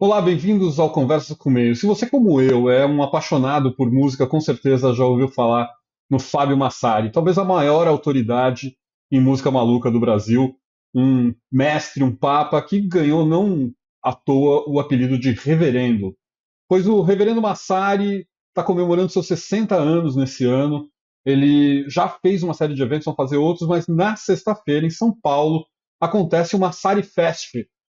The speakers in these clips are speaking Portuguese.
Olá, bem-vindos ao Conversas com Meio. Se você, como eu, é um apaixonado por música, com certeza já ouviu falar no Fábio Massari, talvez a maior autoridade em música maluca do Brasil, um mestre, um papa que ganhou não à toa o apelido de Reverendo, pois o Reverendo Massari está comemorando seus 60 anos nesse ano. Ele já fez uma série de eventos, vão fazer outros, mas na sexta-feira, em São Paulo, acontece o Massari Fest,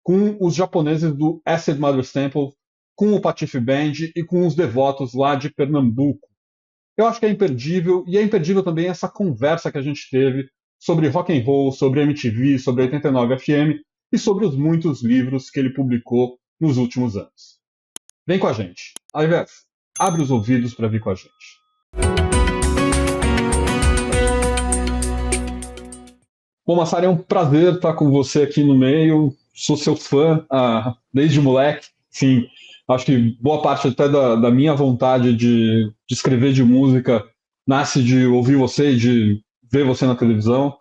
com os japoneses do Acid Mother's Temple, com o Patife Band e com os devotos lá de Pernambuco. Eu acho que é imperdível, e é imperdível também essa conversa que a gente teve sobre rock and roll, sobre MTV, sobre 89 FM e sobre os muitos livros que ele publicou nos últimos anos. Vem com a gente. Ao invés, abre os ouvidos para vir com a gente. Bom, Massari, é um prazer estar com você aqui no meio. Sou seu fã desde moleque. Sim, acho que boa parte até da minha vontade de escrever de música nasce de ouvir você e de ver você na televisão.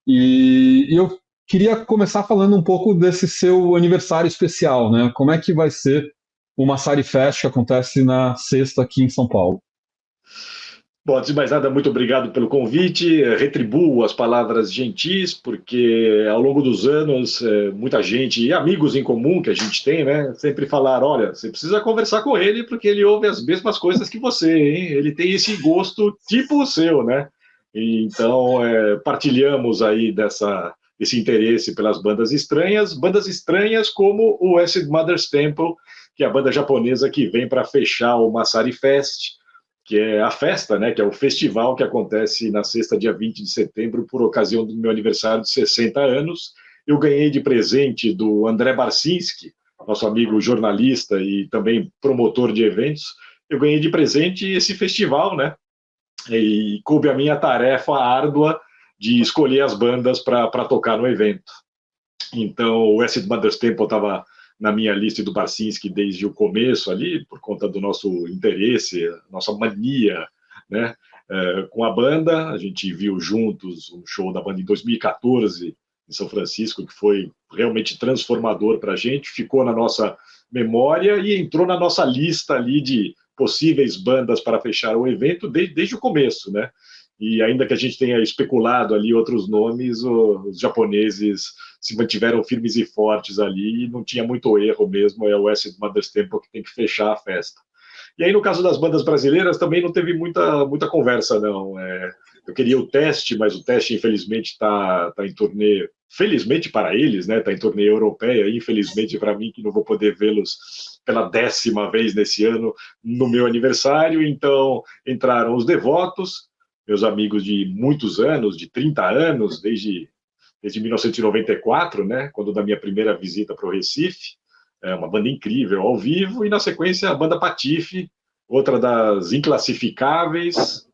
E eu queria começar falando um pouco desse seu aniversário especial, né? Como é que vai ser o Massari Fest que acontece na sexta aqui em São Paulo? Bom, antes de mais nada, muito obrigado pelo convite. Retribuo as palavras gentis, porque ao longo dos anos, muita gente e amigos em comum que a gente tem, né, sempre falaram: olha, você precisa conversar com ele porque ele ouve as mesmas coisas que você, hein? Ele tem esse gosto tipo o seu, né? E então, partilhamos aí desse interesse pelas bandas estranhas como o Acid Mother's Temple, que é a banda japonesa que vem para fechar o Massari Fest, que é a festa, né, que é o festival que acontece na sexta, dia 20 de setembro, por ocasião do meu aniversário de 60 anos. Eu ganhei de presente do André Barcinski, nosso amigo jornalista e também promotor de eventos. Eu ganhei de presente esse festival, né? E coube a minha tarefa árdua de escolher as bandas para tocar no evento. Então, o Acid Mother's Temple estava na minha lista do Barcinski desde o começo ali, por conta do nosso interesse, nossa mania, né, com a banda. A gente viu juntos um show da banda em 2014 em São Francisco, que foi realmente transformador para a gente, ficou na nossa memória e entrou na nossa lista ali de possíveis bandas para fechar o evento desde o começo, né? E ainda que a gente tenha especulado ali outros nomes, os japoneses se mantiveram firmes e fortes ali e não tinha muito erro mesmo, é o Acid Mother's Temple que tem que fechar a festa. E aí, no caso das bandas brasileiras, também não teve muita conversa, não. Eu queria o teste, mas o teste, infelizmente, está em turnê, felizmente para eles, né? Está em turnê europeia, infelizmente para mim, que não vou poder vê-los pela 10ª vez nesse ano, no meu aniversário. Então, entraram os Devotos, meus amigos de muitos anos, de 30 anos, desde 1994, né, quando da minha primeira visita para o Recife. É uma banda incrível ao vivo, e na sequência a banda Patife, outra das inclassificáveis.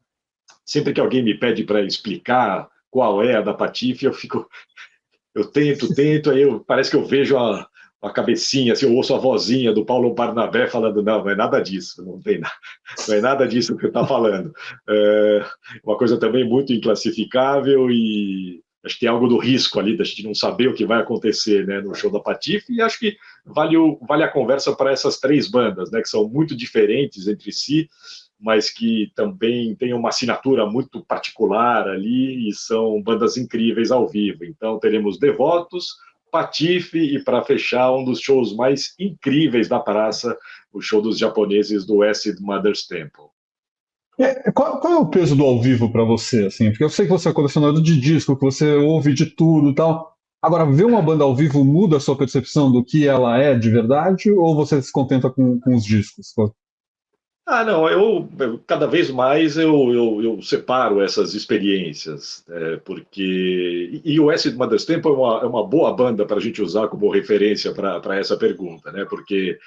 Sempre que alguém me pede para explicar qual é a da Patife, eu tento, aí parece que eu vejo a cabecinha, assim, eu ouço a vozinha do Paulo Barnabé falando: não é nada disso, não é nada disso que eu está falando. É uma coisa também muito inclassificável, e acho que tem algo do risco ali, da gente não saber o que vai acontecer, né, no show da Patife, e acho que vale a conversa para essas três bandas, né, que são muito diferentes entre si, mas que também têm uma assinatura muito particular ali e são bandas incríveis ao vivo. Então teremos Devotos, Patife e, para fechar, um dos shows mais incríveis da praça, o show dos japoneses do Acid Mother's Temple. Qual é o peso do ao vivo para você, assim? Porque eu sei que você é colecionador de disco, que você ouve de tudo e tal. Agora, ver uma banda ao vivo muda a sua percepção do que ela é de verdade, ou você se contenta com os discos? Não, cada vez mais eu separo essas experiências, porque e o Acid Mother's Temple é uma boa banda para a gente usar como referência para essa pergunta, né? Porque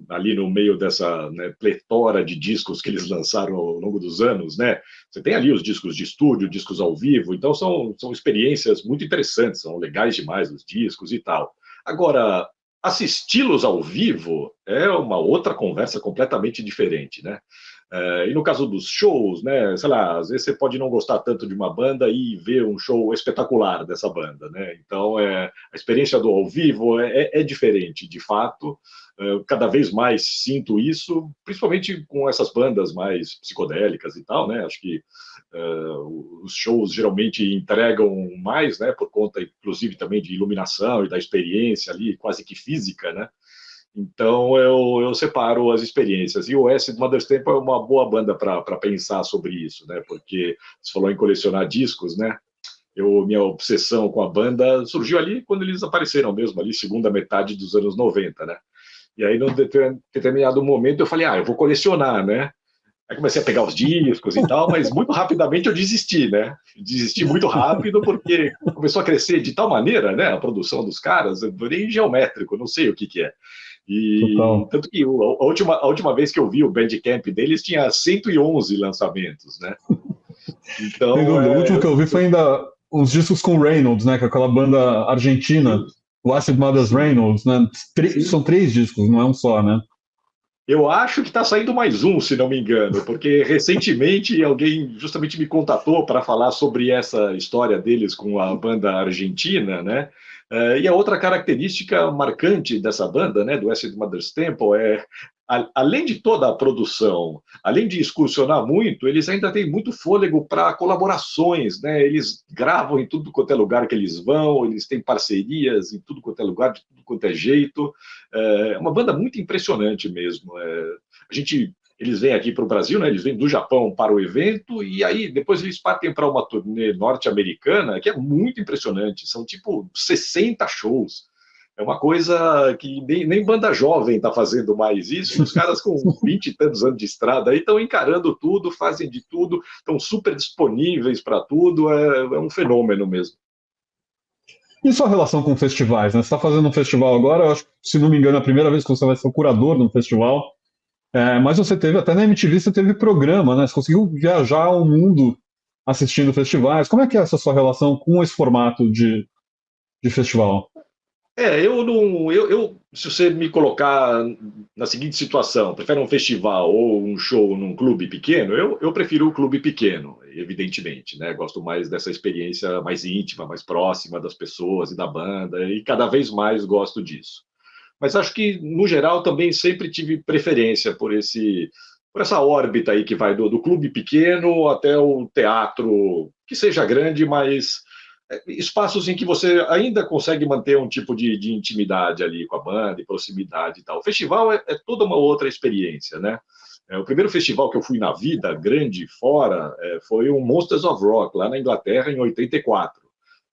ali no meio dessa, né, pletora de discos que eles lançaram ao longo dos anos, né? Você tem ali os discos de estúdio, discos ao vivo, então são experiências muito interessantes, são legais demais os discos e tal. Agora, assisti-los ao vivo é uma outra conversa completamente diferente, né? E no caso dos shows, né, sei lá, às vezes você pode não gostar tanto de uma banda e ver um show espetacular dessa banda, né? Então, a experiência do ao vivo é diferente, de fato. Cada vez mais sinto isso, principalmente com essas bandas mais psicodélicas e tal, né? Acho que os shows geralmente entregam mais, né? Por conta, inclusive, também de iluminação e da experiência ali, quase que física, né? Então eu separo as experiências. E o Acid Mother's Temple é uma boa banda para pensar sobre isso, né? Porque você falou em colecionar discos, né? Minha obsessão com a banda surgiu ali quando eles apareceram mesmo, ali, segunda metade dos anos 90, né? E aí, num determinado momento, eu falei, eu vou colecionar, né? Aí comecei a pegar os discos e tal, mas muito rapidamente eu desisti, né? Desisti muito rápido porque começou a crescer de tal maneira, né? A produção dos caras, nem geométrico, não sei o que é. E Total. tanto que a última vez que eu vi o Bandcamp deles tinha 111 lançamentos, né? Sem Então, dúvida. O último que eu vi foi ainda os discos com Reynolds, né? Com aquela banda argentina, sim, o Acid Mothers sim, Reynolds, né? sim. São 3 discos, não é um só, né? Eu acho que está saindo mais um, se não me engano, porque recentemente alguém justamente me contatou para falar sobre essa história deles com a banda argentina, né? E a outra característica marcante dessa banda, né, do Acid Mother's Temple, além de toda a produção, além de excursionar muito, eles ainda têm muito fôlego para colaborações, né? Eles gravam em tudo quanto é lugar que eles vão, eles têm parcerias em tudo quanto é lugar, de tudo quanto é jeito. É uma banda muito impressionante mesmo. Eles vêm aqui para o Brasil, né? Eles vêm do Japão para o evento e aí depois eles partem para uma turnê norte-americana que é muito impressionante. São tipo 60 shows. É uma coisa que nem banda jovem está fazendo mais isso, e os caras com 20 e tantos anos de estrada aí estão encarando tudo, fazem de tudo, estão super disponíveis para tudo, é um fenômeno mesmo. E sua relação com festivais, né? Você está fazendo um festival agora, eu acho, se não me engano, é a primeira vez que você vai ser o curador de um festival. Mas você teve, até na MTV, você teve programa, né? Você conseguiu viajar o mundo assistindo festivais. Como é que é essa sua relação com esse formato de festival? Eu não. Se você me colocar na seguinte situação, prefere um festival ou um show num clube pequeno, eu prefiro o clube pequeno, evidentemente, né? Gosto mais dessa experiência mais íntima, mais próxima das pessoas e da banda, e cada vez mais gosto disso. Mas acho que, no geral, também sempre tive preferência por essa órbita aí que vai do clube pequeno até o teatro, que seja grande, mas espaços em que você ainda consegue manter um tipo de intimidade ali com a banda e proximidade e tal. O festival é toda uma outra experiência, né? O primeiro festival que eu fui na vida, grande, fora, foi o Monsters of Rock, lá na Inglaterra, em 84.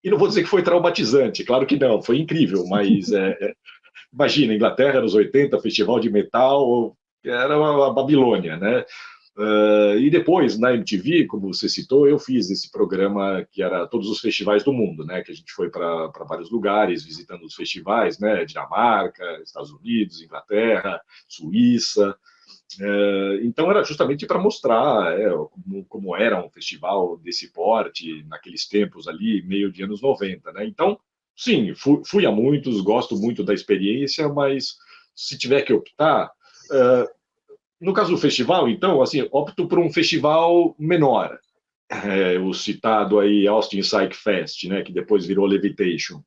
E não vou dizer que foi traumatizante, claro que não, foi incrível, mas imagina, Inglaterra, nos 80, festival de metal, era a Babilônia, né? E depois, na MTV, como você citou, eu fiz esse programa que era todos os festivais do mundo, né? Que a gente foi para vários lugares, visitando os festivais, né? Dinamarca, Estados Unidos, Inglaterra, Suíça. Então era justamente para mostrar como era um festival desse porte naqueles tempos ali, meio de anos 90, né? Então, sim, fui a muitos, gosto muito da experiência, mas se tiver que optar, no caso do festival, então, assim, opto por um festival menor. O citado aí Austin Psych Fest, né, que depois virou Levitation.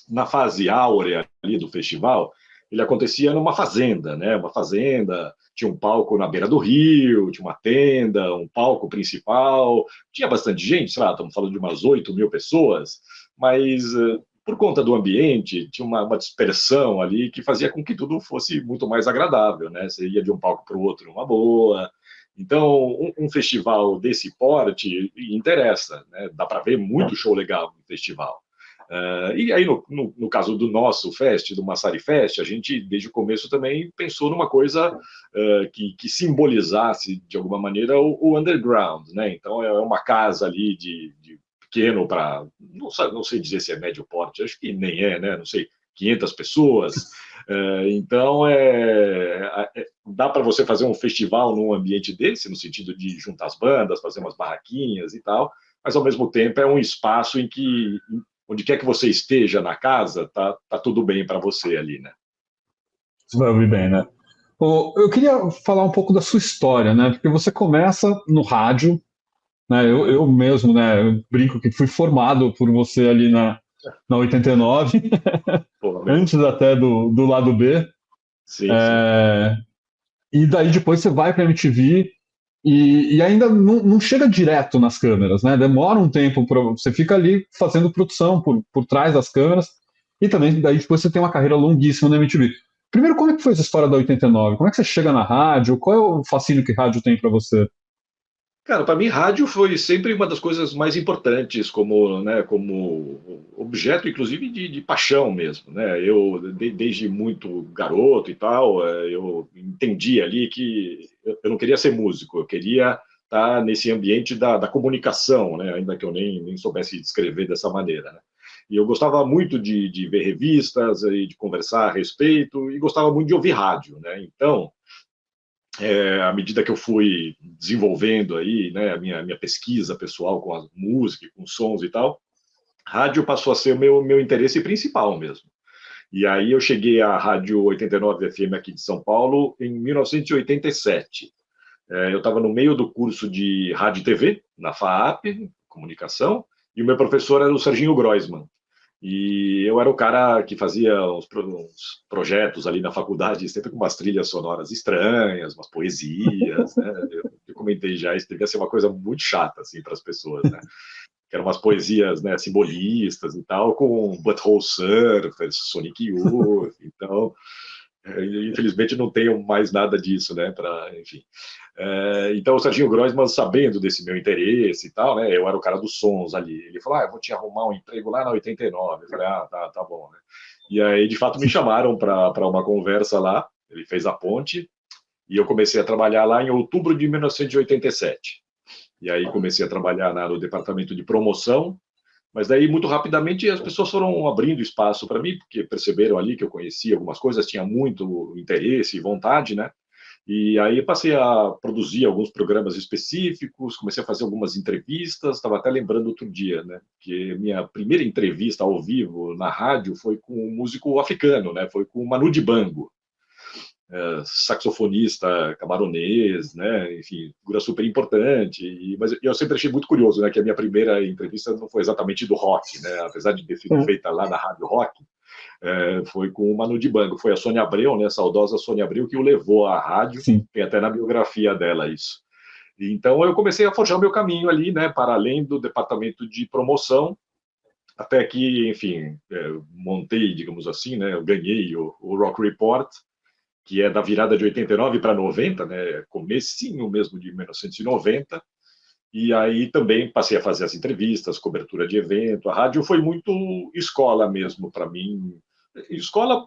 Na fase áurea ali do festival, ele acontecia numa fazenda, né? Uma fazenda, tinha um palco na beira do rio, tinha uma tenda, um palco principal, tinha bastante gente, sei lá, estamos falando de umas 8 mil pessoas, mas por conta do ambiente, tinha uma dispersão ali que fazia com que tudo fosse muito mais agradável, né? Você ia de um palco para o outro numa boa. Então, um festival desse porte interessa, né? Dá para ver muito show legal no festival. E aí, no caso do nosso Fest, do Massari Fest, a gente, desde o começo, também pensou numa coisa que simbolizasse, de alguma maneira, o underground, né? Então, é uma casa ali de pequeno para, não sei dizer se é médio porte, acho que nem é, né? Não sei, 500 pessoas. Então, dá para você fazer um festival num ambiente desse, no sentido de juntar as bandas, fazer umas barraquinhas e tal, mas, ao mesmo tempo, é um espaço em que onde quer que você esteja na casa, tá tudo bem para você ali, né? Você vai ouvir bem, né? Eu queria falar um pouco da sua história, né? Porque você começa no rádio, né? Eu mesmo, né? Eu brinco que fui formado por você ali na 89, Pô, antes até do lado B. sim, sim. É, e daí depois você vai para a MTV e ainda não chega direto nas câmeras, né? Demora um tempo, você fica ali fazendo produção por trás das câmeras e também daí depois você tem uma carreira longuíssima na MTV. Primeiro, como é que foi essa história da 89? Como é que você chega na rádio? Qual é o fascínio que rádio tem para você? Cara, para mim, rádio foi sempre uma das coisas mais importantes, como, né, como objeto, inclusive, de paixão mesmo, né? Desde muito garoto e tal, eu entendi ali que eu não queria ser músico, eu queria estar nesse ambiente da comunicação, né? Ainda que eu nem soubesse descrever dessa maneira, né? E eu gostava muito de ver revistas e de conversar a respeito, e gostava muito de ouvir rádio, né? Então, à medida que eu fui desenvolvendo aí, né, a minha pesquisa pessoal com a música, com sons e tal, rádio passou a ser o meu interesse principal mesmo. E aí eu cheguei à Rádio 89 FM aqui de São Paulo em 1987. Eu estava no meio do curso de rádio e TV, na FAAP, comunicação, e o meu professor era o Serginho Groisman. E eu era o cara que fazia uns projetos ali na faculdade, sempre com umas trilhas sonoras estranhas, umas poesias, né? Eu comentei já, isso devia ser uma coisa muito chata, assim, para as pessoas, né? Que eram umas poesias, né, simbolistas e tal, com Butthole Surfers, Sonic Youth, então, infelizmente não tenho mais nada disso, né, enfim. Então o Serginho Groisman, sabendo desse meu interesse e tal, né, eu era o cara dos sons ali, ele falou, eu vou te arrumar um emprego lá na 89, eu falei, tá bom, né. E aí, de fato, me chamaram para uma conversa lá, ele fez a ponte, e eu comecei a trabalhar lá em outubro de 1987. E aí comecei a trabalhar no departamento de promoção, mas daí, muito rapidamente, as pessoas foram abrindo espaço para mim, porque perceberam ali que eu conhecia algumas coisas, tinha muito interesse e vontade, né? E aí passei a produzir alguns programas específicos, comecei a fazer algumas entrevistas, estava até lembrando outro dia, né? Que minha primeira entrevista ao vivo na rádio foi com um músico africano, né? Foi com o Manu Dibango, saxofonista camaronês, né? Enfim, figura super importante. Mas eu sempre achei muito curioso, né? Que a minha primeira entrevista não foi exatamente do rock, né? Apesar de ter sido feita lá na Rádio Rock, foi com o Manu Dibango. Foi a Sônia Abreu, né? A saudosa Sônia Abreu, que o levou à rádio. Sim. Tem até na biografia dela isso. Então eu comecei a forjar o meu caminho ali, né? Para além do departamento de promoção, até que, enfim, montei, digamos assim, né? Eu ganhei o Rock Report, que é da virada de 89 para 90, né, comecinho mesmo de 1990, e aí também passei a fazer as entrevistas, cobertura de evento. A rádio foi muito escola mesmo para mim. Escola,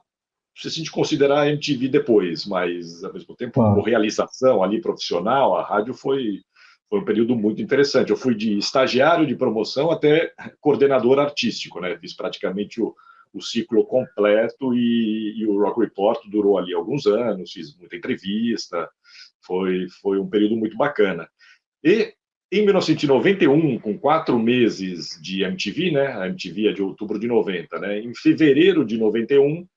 se a gente considerar a MTV depois, mas ao mesmo tempo como Claro. realização ali profissional, a rádio foi um período muito interessante. Eu fui de estagiário de promoção até coordenador artístico, né? Fiz praticamente o ciclo completo e o Rock Report durou ali alguns anos, fiz muita entrevista, foi um período muito bacana. E em 1991, com 4 meses de MTV, né? A MTV é de outubro de 90, né? Em fevereiro de 91,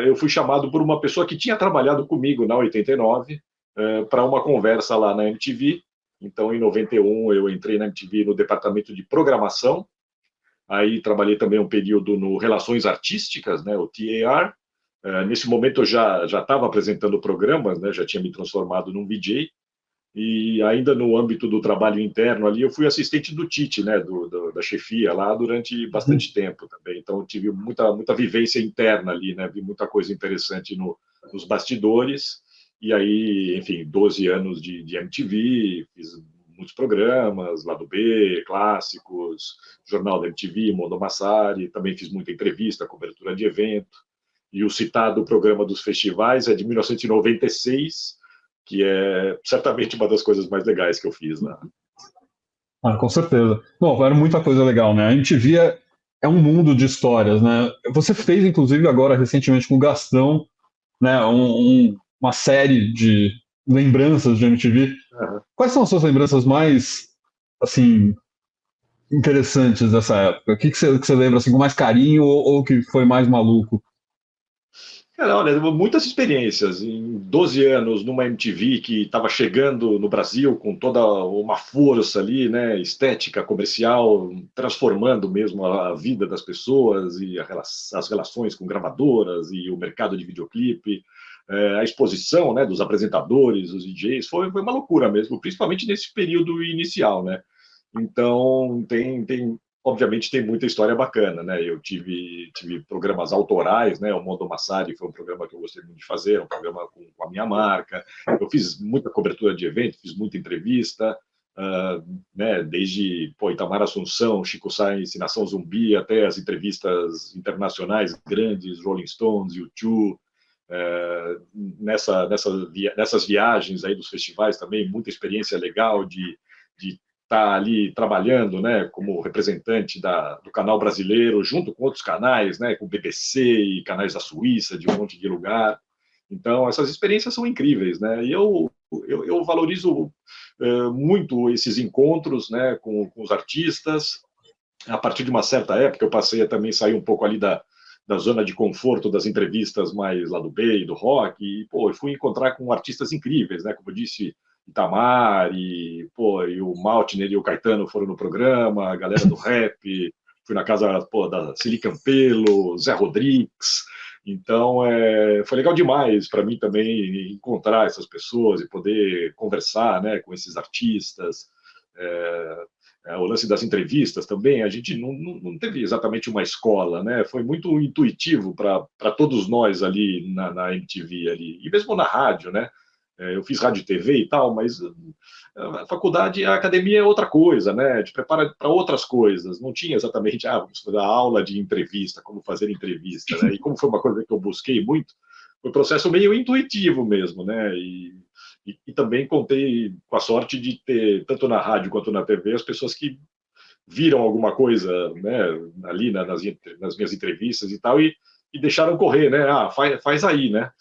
eu fui chamado por uma pessoa que tinha trabalhado comigo na 89 para uma conversa lá na MTV. Então, em 91, eu entrei na MTV no departamento de programação. Aí trabalhei também um período no Relações Artísticas, né, o TAR. Nesse momento eu já estava apresentando programas, né, já tinha me transformado num VJ. E ainda no âmbito do trabalho interno ali, eu fui assistente do Tite, né, da chefia lá durante bastante tempo também. Então tive muita vivência interna ali, né, vi muita coisa interessante nos bastidores. E aí, enfim, 12 anos de MTV, fiz muitos programas, Lado B, clássicos, Jornal da MTV, Mondo Massari, também fiz muita entrevista, cobertura de evento. E o citado programa dos festivais é de 1996, que é certamente uma das coisas mais legais que eu fiz lá. Ah, com certeza. Bom, era muita coisa legal, né? A MTV é um mundo de histórias, né? Você fez, inclusive, agora, recentemente, com o Gastão, né? Uma série de lembranças de MTV. Uhum. Quais são as suas lembranças mais, assim, interessantes dessa época? O que você lembra, assim, com mais carinho ou que foi mais maluco? Cara, olha, muitas experiências. Em 12 anos, numa MTV que estava chegando no Brasil com toda uma força ali, né, estética, comercial, transformando mesmo a vida das pessoas e as relações com gravadoras e o mercado de videoclipe, a exposição, né, dos apresentadores, dos DJs, foi uma loucura mesmo, principalmente nesse período inicial, né? Então, obviamente tem muita história bacana, né? Eu tive programas autorais, né? O Mondo Massari foi um programa que eu gostei muito de fazer, um programa com a minha marca. Eu fiz muita cobertura de evento, fiz muita entrevista, né? Desde Itamar Assunção, Chico Science, Nação Zumbi, até as entrevistas internacionais grandes, Rolling Stones, U2, nessas viagens aí dos festivais também, muita experiência legal de estar ali trabalhando, né, como representante do canal brasileiro, junto com outros canais, né, com o BBC e canais da Suíça, de um monte de lugar. Então, essas experiências são incríveis, né? E eu valorizo muito esses encontros, né, com os artistas. A partir de uma certa época, eu passei a também sair um pouco ali da zona de conforto das entrevistas mais lá do B e do rock, e, pô, eu fui encontrar com artistas incríveis, né? Como eu disse, Itamar, e o Maltner e o Caetano foram no programa, a galera do rap, fui na casa, pô, da Cili Campelo, Zé Rodrigues, então foi legal demais para mim também encontrar essas pessoas e poder conversar, né, com esses artistas, é, o lance das entrevistas também, a gente não teve exatamente uma escola, né? Foi muito intuitivo para todos nós ali na MTV ali, e mesmo na rádio, né? Eu fiz rádio e TV e tal, mas a faculdade, a academia é outra coisa, né? Te prepara para outras coisas. Não tinha exatamente, vamos fazer a aula de entrevista, como fazer entrevista, né? E como foi uma coisa que eu busquei muito, foi um processo meio intuitivo mesmo, né? E também contei com a sorte de ter, tanto na rádio quanto na TV, as pessoas que viram alguma coisa, né, ali nas minhas entrevistas e tal, e deixaram correr, né? Faz aí, né?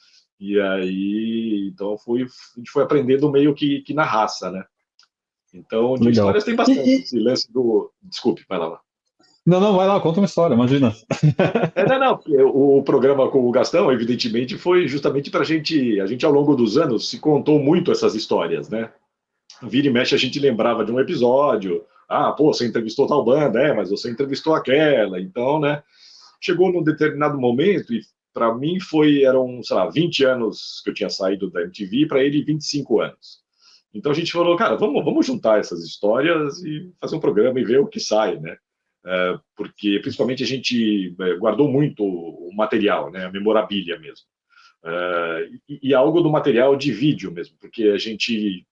E aí, então a gente foi aprendendo meio que na raça, né? Então, de Legal. histórias tem bastante. Esse lance do. Desculpe, vai lá. Não, não, vai lá, conta uma história, imagina. Não, porque o programa com o Gastão, evidentemente, foi justamente para a gente, ao longo dos anos, se contou muito essas histórias, né? Vira e mexe a gente lembrava de um episódio. Pô, você entrevistou tal banda, mas você entrevistou aquela. Então, né? Chegou num determinado momento e para mim eram, sei lá, 20 anos que eu tinha saído da MTV, para ele 25 anos. Então a gente falou, cara, vamos juntar essas histórias e fazer um programa e ver o que sai, né? Porque principalmente a gente guardou muito o material, né? A memorabilia mesmo. E algo do material de vídeo mesmo, porque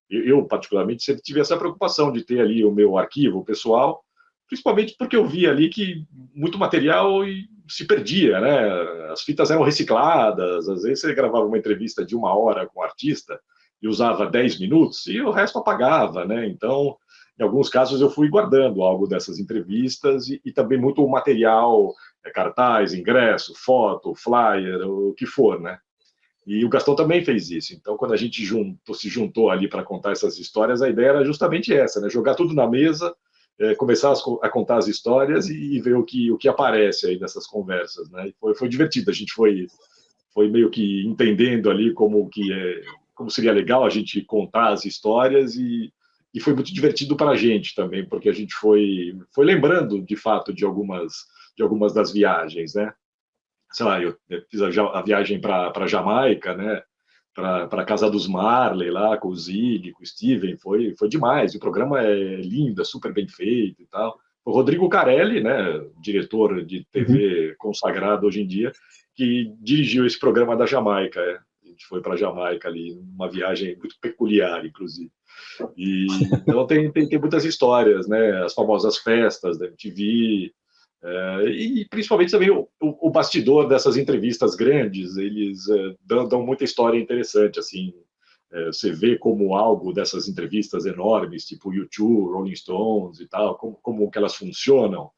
eu particularmente, sempre tive essa preocupação de ter ali o meu arquivo pessoal, principalmente porque eu via ali que muito material se perdia, né? As fitas eram recicladas, às vezes você gravava uma entrevista de 1 hora com o artista e usava 10 minutos e o resto apagava, né? Então, em alguns casos eu fui guardando algo dessas entrevistas e também muito material, cartaz, ingresso, foto, flyer, o que for, né? E o Gastão também fez isso. Então, quando a gente se juntou ali para contar essas histórias, a ideia era justamente essa, né? Jogar tudo na mesa, começar a contar as histórias e ver o que aparece aí nessas conversas, né? E foi divertido. A gente foi meio que entendendo ali como seria legal a gente contar as histórias e foi muito divertido para a gente também, porque a gente foi lembrando de fato de algumas das viagens, né? Sei lá, eu fiz a viagem para Jamaica, né? Para a casa dos Marley lá, com o Zig, com o Steven, foi demais. O programa é lindo, é super bem feito e tal. O Rodrigo Carelli, né, diretor de Uhum. TV consagrado hoje em dia, que dirigiu esse programa da Jamaica. A gente foi para a Jamaica ali, uma viagem muito peculiar, inclusive. Então tem muitas histórias, né? As famosas festas da MTV, e principalmente também o bastidor dessas entrevistas grandes, eles dão muita história interessante, assim, você vê como algo dessas entrevistas enormes, tipo U2, Rolling Stones e tal, como que elas funcionam,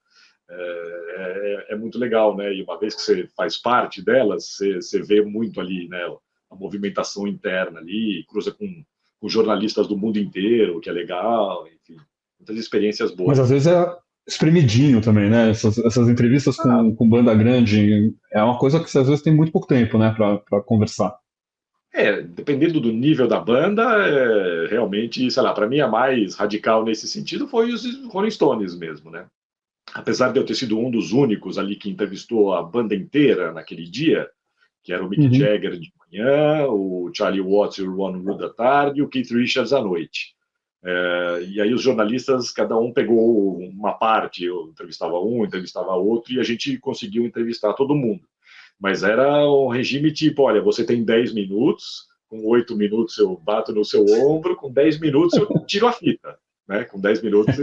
é muito legal, né? E uma vez que você faz parte delas, você vê muito ali, né? A movimentação interna ali, cruza com jornalistas do mundo inteiro, que é legal, enfim, muitas experiências Mas boas às vezes mesmo. espremidinho também, né? Essas entrevistas Ah, com banda grande é uma coisa que você às vezes tem muito pouco tempo, né, pra conversar. dependendo do nível da banda, realmente, sei lá, para mim a mais radical nesse sentido foi os Rolling Stones mesmo, né? Apesar de eu ter sido um dos únicos ali que entrevistou a banda inteira naquele dia, que era o Mick Uhum. Jagger de manhã, o Charlie Watts e o Ron Wood à tarde e o Keith Richards à noite. E aí os jornalistas, cada um pegou uma parte, eu entrevistava um, entrevistava outro, e a gente conseguiu entrevistar todo mundo. Mas era um regime tipo, olha, você tem 10 minutos, com 8 minutos eu bato no seu ombro, com 10 minutos eu tiro a fita. Né, com 10 minutos.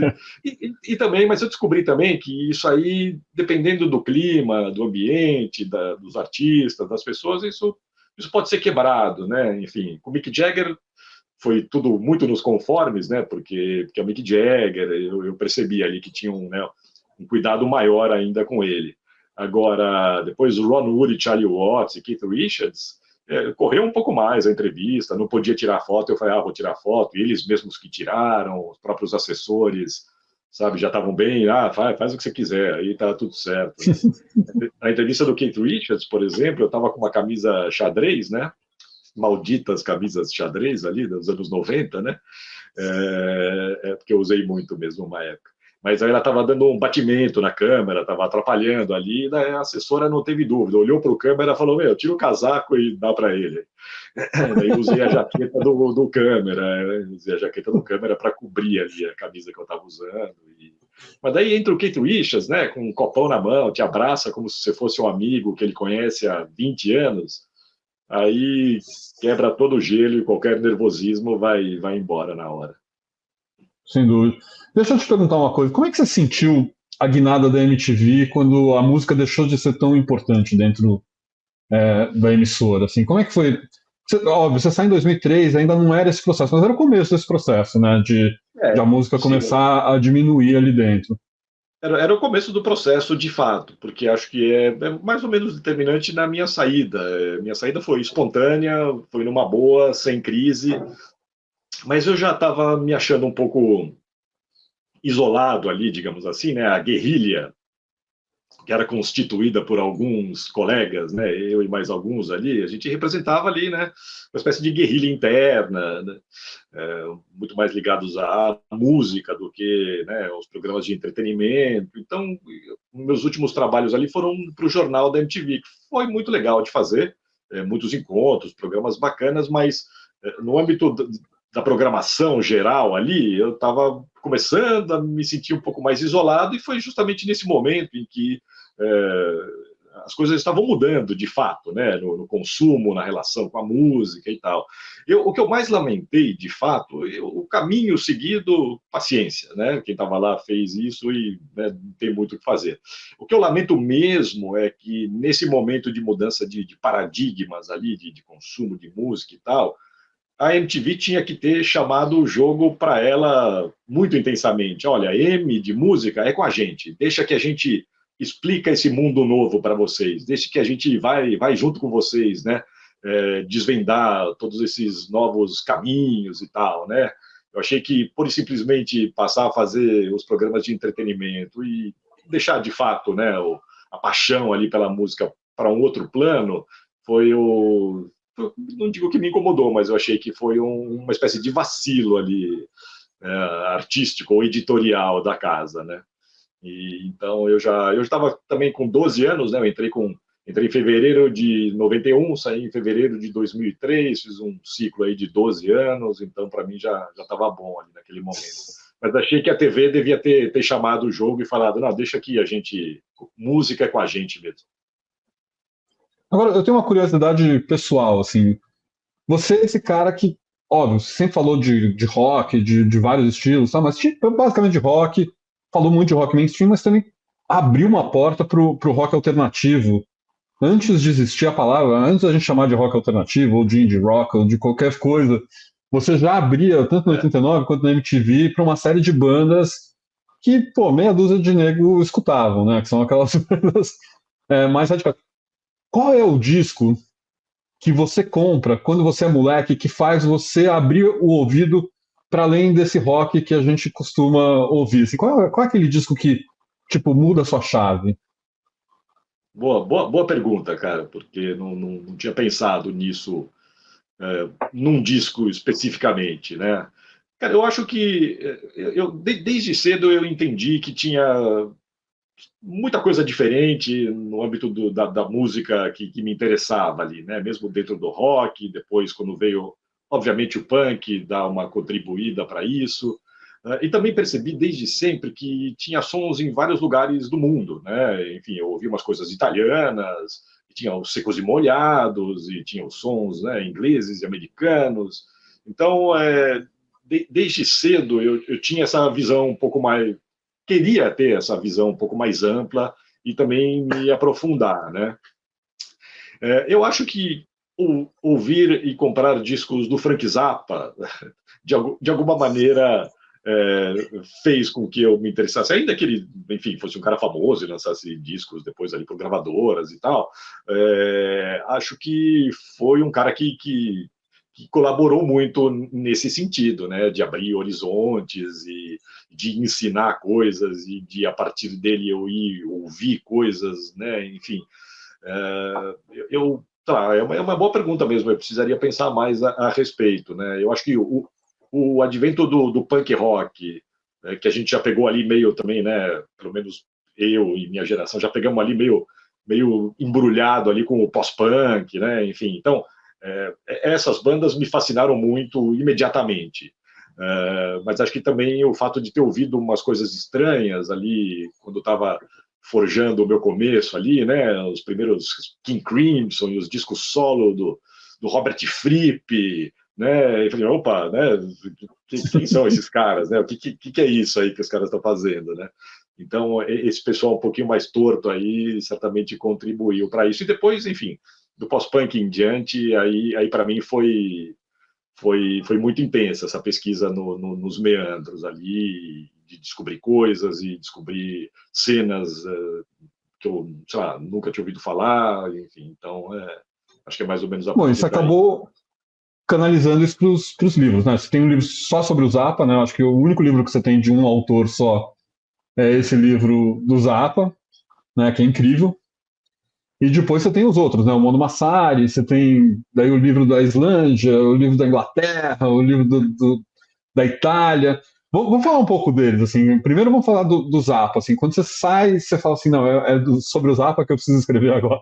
E também, mas eu descobri também que isso aí, dependendo do clima, do ambiente, dos artistas, das pessoas, isso pode ser quebrado, né? Enfim, com o Mick Jagger foi tudo muito nos conformes, né? Porque é o Mick Jagger, eu percebi ali que tinha né, um cuidado maior ainda com ele. Agora, depois o Ron Wood, Charlie Watts e Keith Richards, correu um pouco mais a entrevista, não podia tirar foto, eu falei, vou tirar foto, e eles mesmos que tiraram, os próprios assessores, sabe, já estavam bem, faz o que você quiser, aí tá tudo certo, né? Na entrevista do Keith Richards, por exemplo, eu estava com uma camisa xadrez, né? Malditas camisas xadrez ali dos anos 90, né? Porque eu usei muito mesmo uma época. Mas aí ela estava dando um batimento na câmera, estava atrapalhando ali, e daí a assessora não teve dúvida, olhou para o câmera e falou: Meu, tira o casaco e dá para ele. Daí usei a jaqueta do câmera, usei a jaqueta do câmera para cobrir ali a camisa que eu estava usando. Mas daí entra o Keith Richards, né, com um copão na mão, te abraça como se você fosse um amigo que ele conhece há 20 anos, aí quebra todo o gelo e qualquer nervosismo vai embora na hora. Sem dúvida. Deixa eu te perguntar uma coisa. Como é que você sentiu a guinada da MTV quando a música deixou de ser tão importante dentro da emissora? Assim, como é que foi? Óbvio, você sai em 2003, ainda não era esse processo, mas era o começo desse processo, né? De a música Sim, começar a diminuir ali dentro. era o começo do processo de fato, porque acho que é mais ou menos determinante na minha saída. Minha saída foi espontânea, foi numa boa, sem crise, mas eu já estava me achando um pouco isolado ali, digamos assim, né? A guerrilha que era constituída por alguns colegas, né, eu e mais alguns ali, a gente representava ali, né, uma espécie de guerrilha interna, né, muito mais ligados à música do que, né, aos programas de entretenimento. Então, meus últimos trabalhos ali foram para o jornal da MTV, que foi muito legal de fazer, muitos encontros, programas bacanas, mas no âmbito da programação geral ali, eu estava começando a me sentir um pouco mais isolado, e foi justamente nesse momento em que as coisas estavam mudando de fato, né, no consumo, na relação com a música e tal. O que eu mais lamentei, de fato, o caminho seguido, paciência, né? Quem estava lá fez isso e, né, não tem muito o que fazer. O que eu lamento mesmo é que nesse momento de mudança de paradigmas ali, de consumo de música e tal, a MTV tinha que ter chamado o jogo para ela muito intensamente. Olha, M de música é com a gente. Deixa que a gente explica esse mundo novo para vocês. Deixa que a gente vai junto com vocês, né? Desvendar todos esses novos caminhos e tal, né? Eu achei que, por simplesmente passar a fazer os programas de entretenimento e deixar de fato, né, a paixão ali pela música para um outro plano, foi não digo que me incomodou, mas eu achei que foi uma espécie de vacilo ali, artístico ou editorial da casa, né? Então eu estava também com 12 anos, né? Eu entrei em fevereiro de 91, saí em fevereiro de 2003, fiz um ciclo aí de 12 anos, então para mim já estava bom ali naquele momento. Mas achei que a TV devia ter chamado o jogo e falado, não, deixa aqui, a gente, música é com a gente mesmo. Agora, eu tenho uma curiosidade pessoal, assim. Você é esse cara que, óbvio, sempre falou de rock, de vários estilos, tá? Mas tipo, basicamente de rock, falou muito de rock mainstream, mas também abriu uma porta pro rock alternativo. Antes de existir a palavra, antes da gente chamar de rock alternativo, ou de indie rock, ou de qualquer coisa, você já abria, tanto no É. 89 quanto na MTV, para uma série de bandas que, pô, meia dúzia de nego escutavam, né? Que são aquelas bandas mais radicais. Qual é o disco que você compra quando você é moleque, que faz você abrir o ouvido para além desse rock que a gente costuma ouvir? Assim, qual é aquele disco que, tipo, muda a sua chave? Boa pergunta, cara, porque não tinha pensado nisso num disco especificamente, né? Cara, eu acho que desde cedo eu entendi que tinha muita coisa diferente no âmbito da música que me interessava ali, né? Mesmo dentro do rock, depois quando veio, obviamente, o punk, dar uma contribuída para isso. E também percebi desde sempre que tinha sons em vários lugares do mundo, né? Enfim, eu ouvi umas coisas italianas, tinha os secos e molhados, e tinha os sons, né, ingleses e americanos. Então, desde cedo eu tinha essa visão um pouco mais, queria ter essa visão um pouco mais ampla e também me aprofundar, né? Eu acho que ouvir e comprar discos do Frank Zappa, de alguma maneira, é, fez com que eu me interessasse, ainda que ele, enfim, fosse um cara famoso e lançasse discos depois ali por gravadoras e tal, acho que foi um cara que colaborou muito nesse sentido, né, de abrir horizontes e de ensinar coisas e de a partir dele eu ir ouvir coisas, né, enfim, tá, é uma boa pergunta mesmo, eu precisaria pensar mais a respeito, né? Eu acho que o advento do punk rock, né, que a gente já pegou ali meio também, né? Pelo menos eu e minha geração já pegamos ali meio embrulhado ali com o pós-punk, né? Enfim, então essas bandas me fascinaram muito imediatamente. Mas acho que também o fato de ter ouvido umas coisas estranhas ali quando estava forjando o meu começo ali, né? Os primeiros King Crimson e os discos solo do Robert Fripp, né? E falei, opa, né? Quem são esses caras, né? O que é isso aí que os caras estão fazendo, né? Então, esse pessoal um pouquinho mais torto aí certamente contribuiu para isso. E depois, enfim, do pós-punk em diante, aí para mim foi muito intensa essa pesquisa nos meandros ali, de descobrir coisas e descobrir cenas que eu, sei lá, nunca tinha ouvido falar, enfim, então acho que é mais ou menos Bom, isso por aí. acabou canalizando isso para os livros, né? Você tem um livro só sobre o Zappa, né? Eu acho que o único livro que você tem de um autor só é esse livro do Zappa, né? Que é incrível. E depois você tem os outros, né? O Mono Massari, você tem daí o livro da Islândia, o livro da Inglaterra, o livro da Itália. Vamos falar um pouco deles, assim. Primeiro vamos falar do Zappa, assim. Quando você sai, você fala assim, não, sobre o Zappa que eu preciso escrever agora.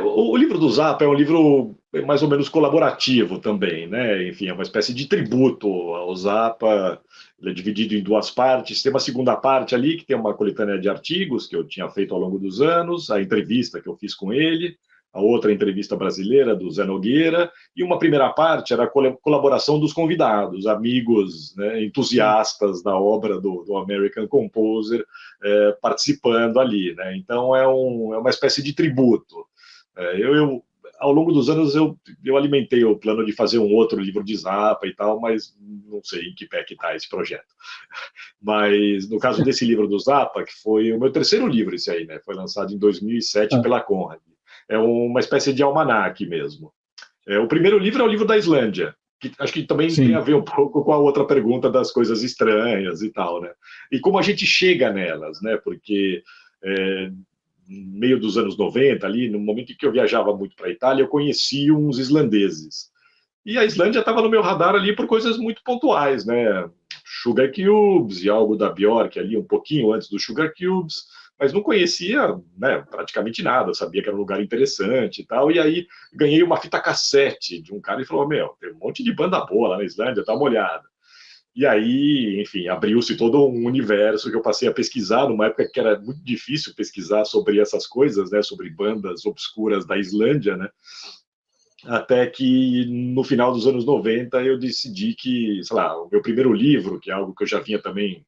O livro do Zappa é um livro mais ou menos colaborativo também, né? Enfim, é uma espécie de tributo ao Zappa. Ele é dividido em duas partes. Tem uma segunda parte ali, que tem uma coletânea de artigos que eu tinha feito ao longo dos anos, a entrevista que eu fiz com ele, a outra entrevista brasileira do Zé Nogueira, e uma primeira parte era a colaboração dos convidados, amigos, né, entusiastas da obra do American Composer, participando ali, né? Então é uma espécie de tributo. Ao longo dos anos, eu alimentei o plano de fazer um outro livro de Zappa e tal, mas não sei em que pé que está esse projeto. Mas no caso desse livro do Zappa, que foi o meu terceiro livro, esse aí, né? Foi lançado em 2007 Ah, pela Conrad. É uma espécie de almanaque mesmo. O primeiro livro é o livro da Islândia, que acho que também tem a sim. ver um pouco com a outra pergunta das coisas estranhas e tal, né? E como a gente chega nelas, né? Porque no meio dos anos 90, ali, no momento em que eu viajava muito para a Itália, eu conheci uns islandeses. E a Islândia estava no meu radar ali por coisas muito pontuais, né? Sugar Cubes e algo da Bjork ali um pouquinho antes do Sugar Cubes, mas não conhecia, né, praticamente nada, sabia que era um lugar interessante e tal. E aí ganhei uma fita cassete de um cara e falou: Meu, tem um monte de banda boa lá na Islândia, dá uma olhada. E aí, enfim, abriu-se todo um universo que eu passei a pesquisar, numa época que era muito difícil pesquisar sobre essas coisas, né, sobre bandas obscuras da Islândia, né, até que no final dos anos 90 eu decidi que, sei lá, o meu primeiro livro, que é algo que eu já vinha também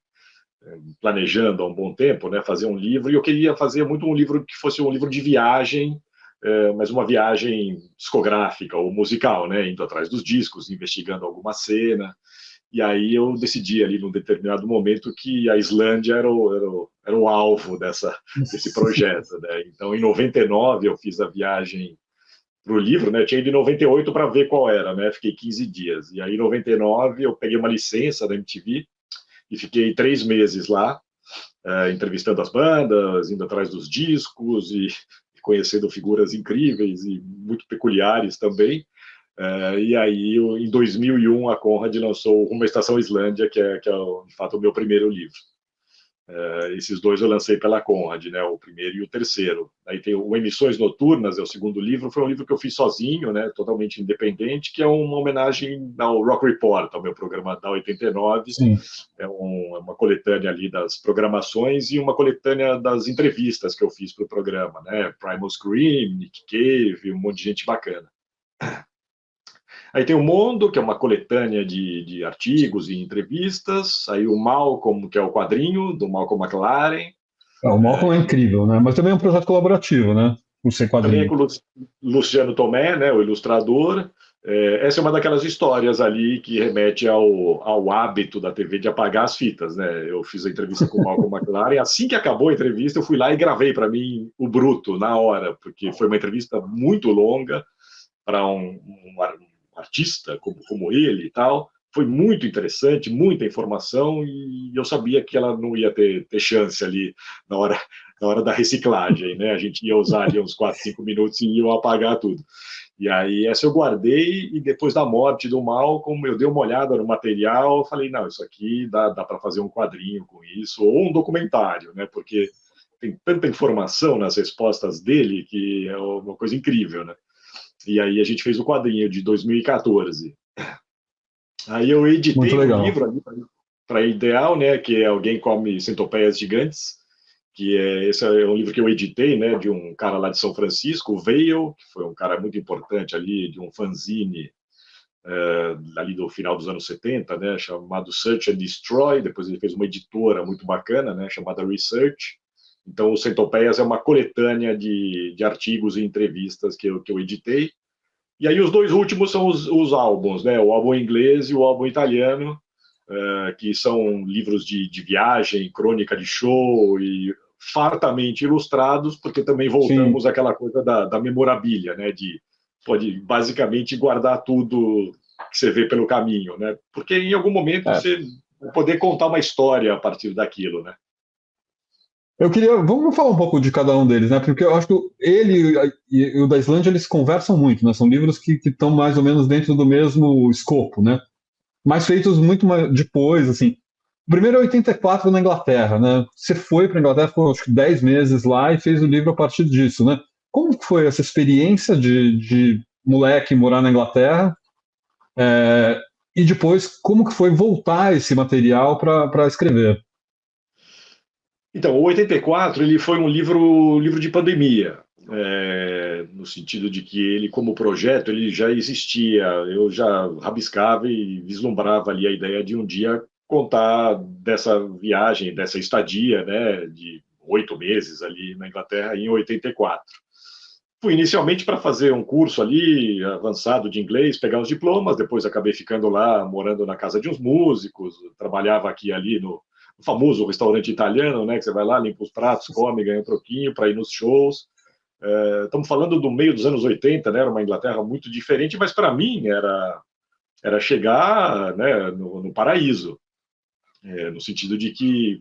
planejando há um bom tempo, né, fazer um livro, e eu queria fazer muito um livro que fosse um livro de viagem, mas uma viagem discográfica ou musical, né, indo atrás dos discos, investigando alguma cena. E aí eu decidi ali num determinado momento que a Islândia era o alvo desse projeto, né? Então, em 99 eu fiz a viagem o livro, né? Eu tinha ido em 98 para ver qual era, né? Fiquei 15 dias. E aí, em 99, eu peguei uma licença da MTV e fiquei 3 meses lá, entrevistando as bandas, indo atrás dos discos e conhecendo figuras incríveis e muito peculiares também. E aí, em 2001, a Conrad lançou Rumo à Estação Islândia, que é de fato, o meu primeiro livro. Esses dois eu lancei pela Conrad, né, o primeiro e o terceiro. Aí tem o Emissões Noturnas, é o segundo livro, foi um livro que eu fiz sozinho, né, totalmente independente, que é uma homenagem ao Rock Report, ao meu programa da 89. Sim. É uma coletânea ali das programações e uma coletânea das entrevistas que eu fiz para o programa, né, Primal Scream, Nick Cave, um monte de gente bacana. Aí tem o Mondo, que é uma coletânea de artigos e entrevistas. Aí o Malcolm, que é o quadrinho do Malcolm McLaren. O Malcolm é incrível, né? Mas também é um projeto colaborativo, né? Com sem Também é quadrinho. com o Luciano Tomé, né, o ilustrador. Essa é uma daquelas histórias ali que remete ao hábito da TV de apagar as fitas, né? Eu fiz a entrevista com o Malcolm McLaren. Assim que acabou a entrevista, eu fui lá e gravei para mim o bruto, na hora, porque foi uma entrevista muito longa para um artista como ele e tal. Foi muito interessante, muita informação, e eu sabia que ela não ia ter chance ali na hora da reciclagem, né? A gente ia usar ali uns 4, 5 minutos e ia apagar tudo. E aí essa eu guardei, e depois da morte do Malcolm, eu dei uma olhada no material, falei, não, isso aqui dá para fazer um quadrinho com isso, ou um documentário, né? Porque tem tanta informação nas respostas dele que é uma coisa incrível, né? E aí a gente fez o quadrinho de 2014. Aí eu Muito editei um legal. livro ali para Ideal, né, que é Alguém Come Centopeias Gigantes, esse é um livro que eu editei, né, de um cara lá de São Francisco, o Veil, que foi um cara muito importante ali, de um fanzine ali do final dos anos 70, né, chamado Search and Destroy. Depois ele fez uma editora muito bacana, né, chamada Research. Então, o Centopeias é uma coletânea de artigos e entrevistas que eu editei. E aí os dois últimos são os álbuns, né? O álbum inglês e o álbum italiano, que são livros de viagem, crônica de show e fartamente ilustrados, porque também Sim. voltamos àquela coisa da memorabilia, né? De pode basicamente guardar tudo que você vê pelo caminho, né? Porque em algum momento É, você vai poder contar uma história a partir daquilo, né? eu queria. Vamos falar um pouco de cada um deles, né? Porque eu acho que ele e o da Islândia eles conversam muito, né? São livros que estão mais ou menos dentro do mesmo escopo, né? Mas feitos muito depois, assim. O primeiro é 84 na Inglaterra, né? Você foi para a Inglaterra, ficou acho que 10 meses lá e fez o livro a partir disso, né? Como que foi essa experiência de moleque morar na Inglaterra? É, e depois, como que foi voltar esse material para escrever? Então, o 84 ele foi um livro de pandemia, no sentido de que ele, como projeto, ele já existia. Eu já rabiscava e vislumbrava ali a ideia de um dia contar dessa viagem, dessa estadia, né, de 8 meses ali na Inglaterra em 84. Fui inicialmente para fazer um curso ali avançado de inglês, pegar os diplomas, depois acabei ficando lá, morando na casa de uns músicos, trabalhava aqui ali no famoso restaurante italiano, né, que você vai lá, limpa os pratos, come, ganha um troquinho para ir nos shows. Estamos falando do meio dos anos 80, né, era uma Inglaterra muito diferente, mas para mim era chegar, né, no paraíso, no sentido de que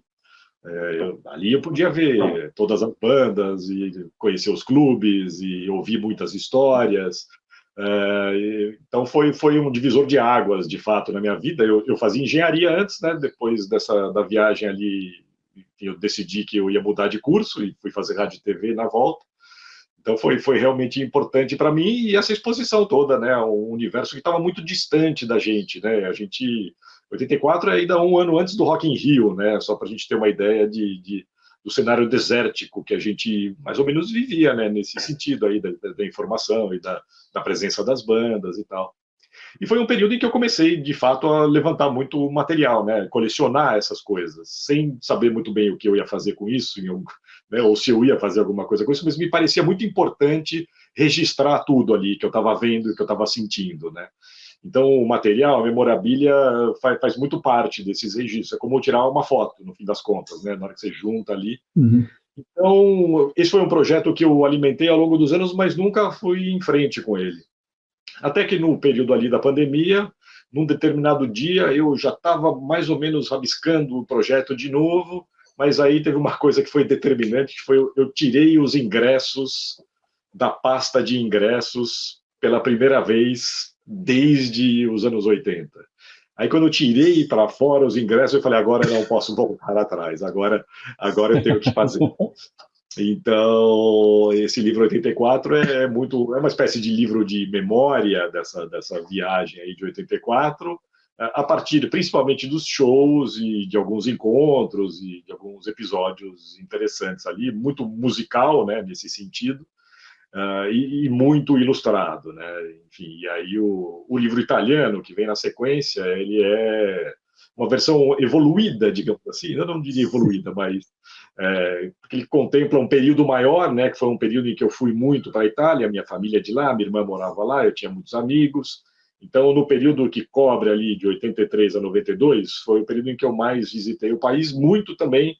ali eu podia ver todas as bandas e conhecer os clubes e ouvir muitas histórias. Então foi um divisor de águas, de fato, na minha vida. Eu fazia engenharia antes, né? Depois da viagem ali, eu decidi que eu ia mudar de curso e fui fazer rádio e TV na volta. Então foi realmente importante para mim, e essa exposição toda, né? Um universo que estava muito distante da gente, né? A gente 84 é ainda um ano antes do Rock in Rio, né? Só para a gente ter uma ideia do cenário desértico que a gente mais ou menos vivia, né? Nesse sentido aí da informação e da presença das bandas e tal. E foi um período em que eu comecei, de fato, a levantar muito material, né? Colecionar essas coisas, sem saber muito bem o que eu ia fazer com isso, né? Ou se eu ia fazer alguma coisa com isso, mas me parecia muito importante registrar tudo ali que eu estava vendo e que eu estava sentindo, né? Então, o material, a memorabilia, faz muito parte desses registros. É como tirar uma foto, no fim das contas, né? Na hora que você junta ali. Uhum. Então, esse foi um projeto que eu alimentei ao longo dos anos, mas nunca fui em frente com ele. Até que no período ali da pandemia, num determinado dia, eu já estava mais ou menos rabiscando o projeto de novo, mas aí teve uma coisa que foi determinante, que foi eu tirei os ingressos da pasta de ingressos pela primeira vez desde os anos 80. Aí quando eu tirei para fora os ingressos, eu falei, agora eu não posso voltar atrás, agora eu tenho que fazer. Então, esse livro 84 é uma espécie de livro de memória dessa viagem aí de 84, a partir principalmente dos shows e de alguns encontros e de alguns episódios interessantes ali, muito musical, né, nesse sentido, e muito ilustrado, né? Enfim, e aí o livro italiano que vem na sequência, ele é uma versão evoluída, digamos assim, eu não diria evoluída, mas porque ele contempla um período maior, né? Que foi um período em que eu fui muito para a Itália, minha família é de lá, minha irmã morava lá, eu tinha muitos amigos. Então, no período que cobre ali de 83 a 92, foi o período em que eu mais visitei o país, muito também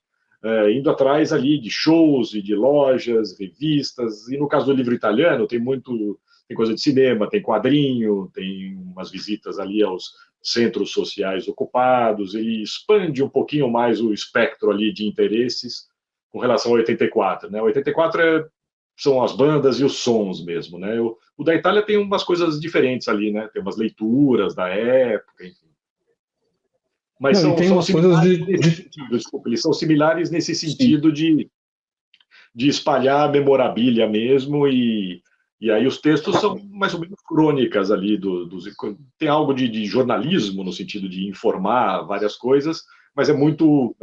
indo atrás ali de shows e de lojas, revistas, e no caso do livro italiano tem coisa de cinema, tem quadrinho, tem umas visitas ali aos centros sociais ocupados, ele expande um pouquinho mais o espectro ali de interesses com relação ao 84, né? O 84 são as bandas e os sons mesmo, né? O da Itália tem umas coisas diferentes ali, né? Tem umas leituras da época, enfim. Mas Não, e são, tem são umas coisas similares nesse sentido, desculpa, eles são similares nesse sim. sentido de espalhar memorabilia mesmo, e aí os textos são mais ou menos crônicas ali, tem algo de jornalismo, no sentido de informar várias coisas, mas muito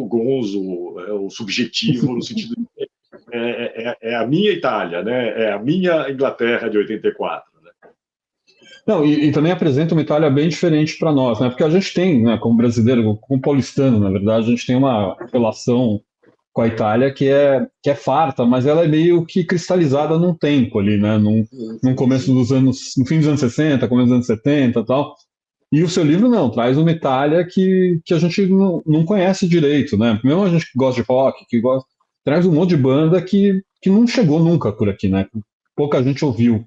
gonzo, o subjetivo, no sentido de é a minha Itália, né? É a minha Inglaterra de 84. Né? Não, e também apresenta uma Itália bem diferente para nós, né? Porque a gente tem, né, como brasileiro, como paulistano, na verdade, a gente tem uma relação com a Itália que é farta, mas ela é meio que cristalizada num tempo ali, né? Num Sim, começo sim. dos anos, no fim dos anos 60, começo dos anos 70 e tal. E o seu livro não, traz uma Itália que a gente não conhece direito, né? Mesmo a gente que gosta de rock, traz um monte de banda que não chegou nunca por aqui, né? Pouca gente ouviu.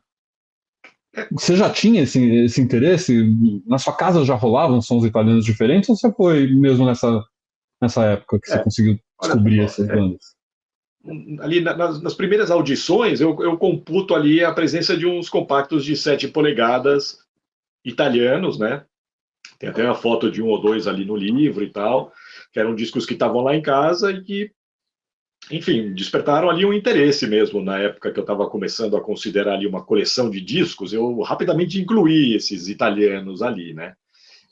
Você já tinha esse interesse? Na sua casa já rolavam sons italianos diferentes ou você foi mesmo nessa época que você É, conseguiu olha descobrir só, essas bandas? ali nas primeiras audições, eu computo ali a presença de uns compactos de 7 polegadas italianos, né? Tem até a foto de um ou dois ali no livro e tal, que eram discos que estavam lá em casa e que, enfim, despertaram ali um interesse mesmo. Na época que eu estava começando a considerar ali uma coleção de discos, eu rapidamente incluí esses italianos ali, né?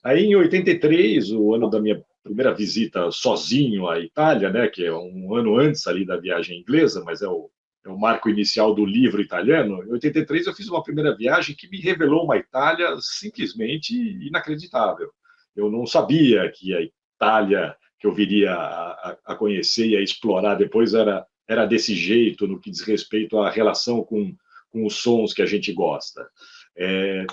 Aí em 83, o ano da minha primeira visita sozinho à Itália, né, que é um ano antes ali da viagem inglesa, mas é o marco inicial do livro italiano. Em 83 eu fiz uma primeira viagem que me revelou uma Itália simplesmente inacreditável. Eu não sabia que a Itália que eu viria a conhecer e a explorar depois era desse jeito no que diz respeito à relação com os sons que a gente gosta. É,